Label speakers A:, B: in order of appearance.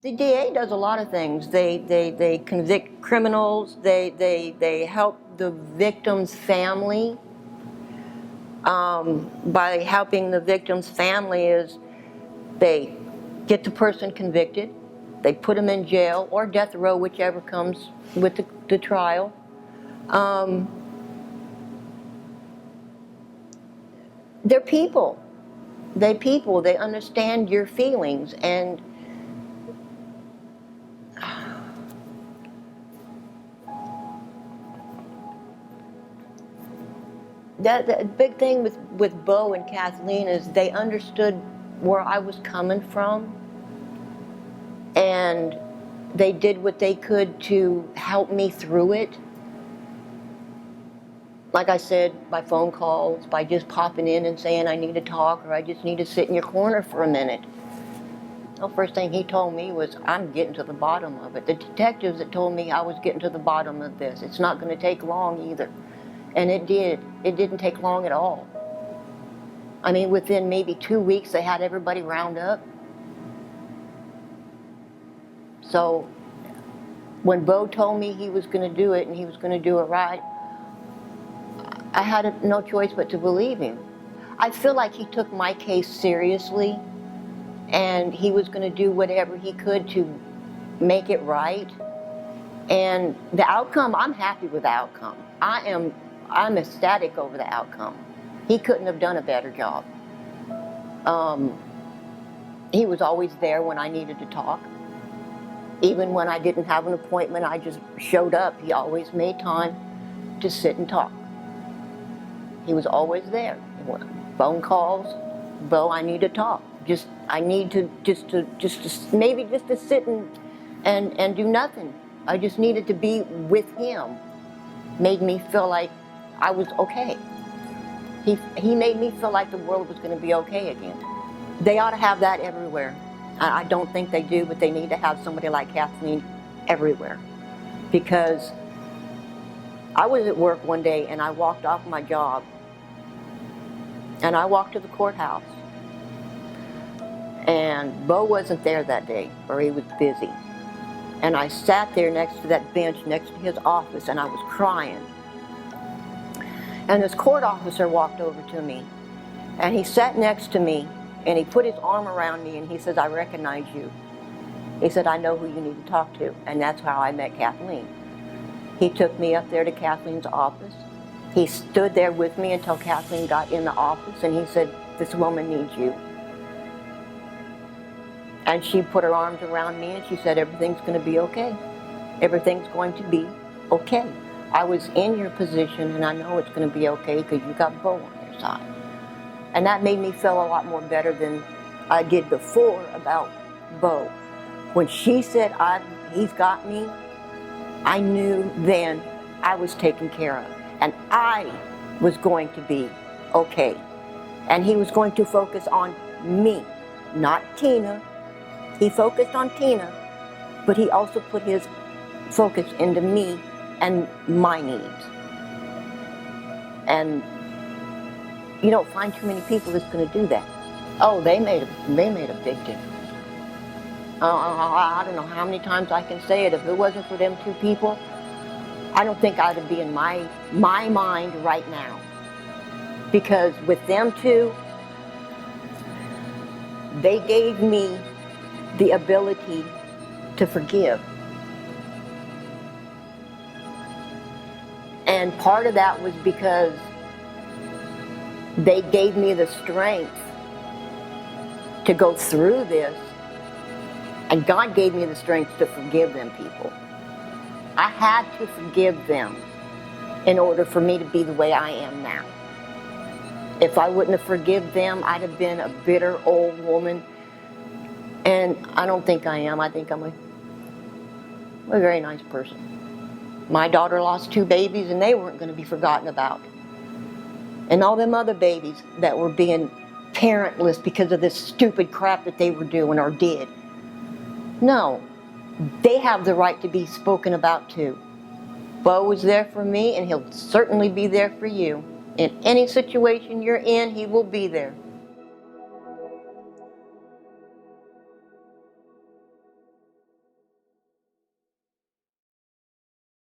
A: The DA does a lot of things. They convict criminals. They help the victim's family. By helping the victim's family is they get the person convicted, they put them in jail or death row, whichever comes with the trial. They're people. They understand your feelings, and the big thing with Bo and Kathleen is they understood where I was coming from, and they did what they could to help me through it. Like I said, by phone calls, by just popping in and saying I need to talk, or I just need to sit in your corner for a minute. The first thing he told me was, I'm getting to the bottom of it. The detectives that told me I was getting to the bottom of this, it's not going to take long either. And it did. It didn't take long at all. I mean, within maybe 2 weeks, they had everybody round up. So when Bo told me he was going to do it and he was going to do it right, I had no choice but to believe him. I feel like he took my case seriously, and he was going to do whatever he could to make it right. And the outcome, I'm happy with the outcome. I'm ecstatic over the outcome. He couldn't have done a better job. He was always there when I needed to talk. Even when I didn't have an appointment, I just showed up. He always made time to sit and talk. He was always there. Phone calls, Bo, I need to talk. I need to maybe just to sit and do nothing. I just needed to be with him. Made me feel like I was okay. He made me feel like the world was going to be okay again. They ought to have that everywhere. I don't think they do, but they need to have somebody like Kathleen everywhere. Because I was at work one day and I walked off my job and I walked to the courthouse. And Bo wasn't there that day, or he was busy. And I sat there next to that bench next to his office and I was crying. And this court officer walked over to me and he sat next to me and he put his arm around me and he says, I recognize you. He said, I know who you need to talk to. And that's how I met Kathleen. He took me up there to Kathleen's office. He stood there with me until Kathleen got in the office and he said, this woman needs you. And she put her arms around me and she said, everything's going to be okay. Everything's going to be okay. I was in your position and I know it's going to be okay because you got Bo on your side. And that made me feel a lot more better than I did before about Bo. When she said, he's got me, I knew then I was taken care of. And I was going to be okay. And he was going to focus on me, not Tina. He focused on Tina, but he also put his focus into me and my needs. And you don't find too many people that's going to do that. Oh, they made a big difference. I don't know how many times I can say it. If it wasn't for them two people, I don't think I'd be in my mind right now. Because with them two, they gave me the ability to forgive. And part of that was because they gave me the strength to go through this, and God gave me the strength to forgive them people. I had to forgive them in order for me to be the way I am now. If I wouldn't have forgiven them, I'd have been a bitter old woman. And I don't think I am. I think I'm a very nice person. My daughter lost 2 babies and they weren't going to be forgotten about. And all them other babies that were being parentless because of this stupid crap that they were doing or did. No, they have the right to be spoken about too. Bo was there for me and he'll certainly be there for you. In any situation you're in, he will be there.